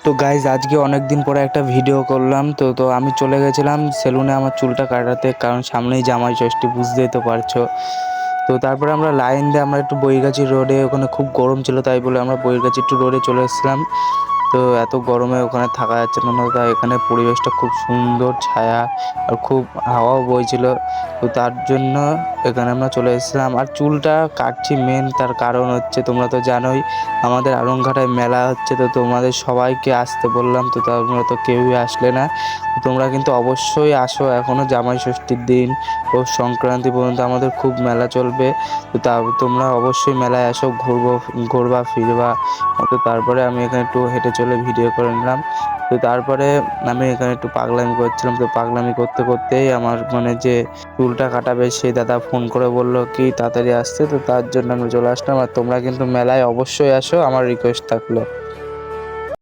তো গাইজ আজকে অনেক দিন পরে একটা ভিডিও করলাম। তো আমি চলে গেছিলাম সেলুনে আমার চুলটা কাটাতে, কারণ সামনেই জামাই ষষ্ঠী, বুঝতেই তো পারছো। তো তারপরে আমরা লাইন দিয়ে আমরা একটু বইগাছি রোডে, ওখানে খুব গরম ছিল তাই বলে আমরা বইগাছি একটু রোডে চলে এসেছিলাম। তো এত গরমে ওখানে থাকা যাচ্ছে না, তাই এখানে পরিবেশটা খুব সুন্দর, ছায়া আর খুব হাওয়াও বইছিল। তো তার জন্য এখানে আমরা চলে এসেছিলাম। আর চুলটা কাটছি মেন তার কারণ হচ্ছে, তোমরা তো জানোই আমাদের আলংঘাটায় মেলা হচ্ছে। তো তোমাদের সবাইকে আসতে বললাম, তো তোমরা তো কেউই আসলে না। তোমরা কিন্তু অবশ্যই আসো, এখনও জামাই ষষ্ঠীর দিন ও সংক্রান্তি পর্যন্ত আমাদের খুব মেলা চলবে। তো তোমরা অবশ্যই মেলায় আসো, ঘুরবা ফিরবা। তো তারপরে আমি এখানে একটু হেঁটে চলে ভিডিও করে নিলাম। তো তারপরে আমি এখানে একটু পাগলামি করছিলাম। তো পাগলামি করতে করতেই আমার মানে যে চুলটা কাটাবে সেই দাদা ফোন করে বললো কি তাড়াতাড়ি আসতে। তো তার জন্য আমি চলে আসলাম। আর তোমরা কিন্তু মেলায় অবশ্যই আসো, আমার রিকোয়েস্ট থাকলো।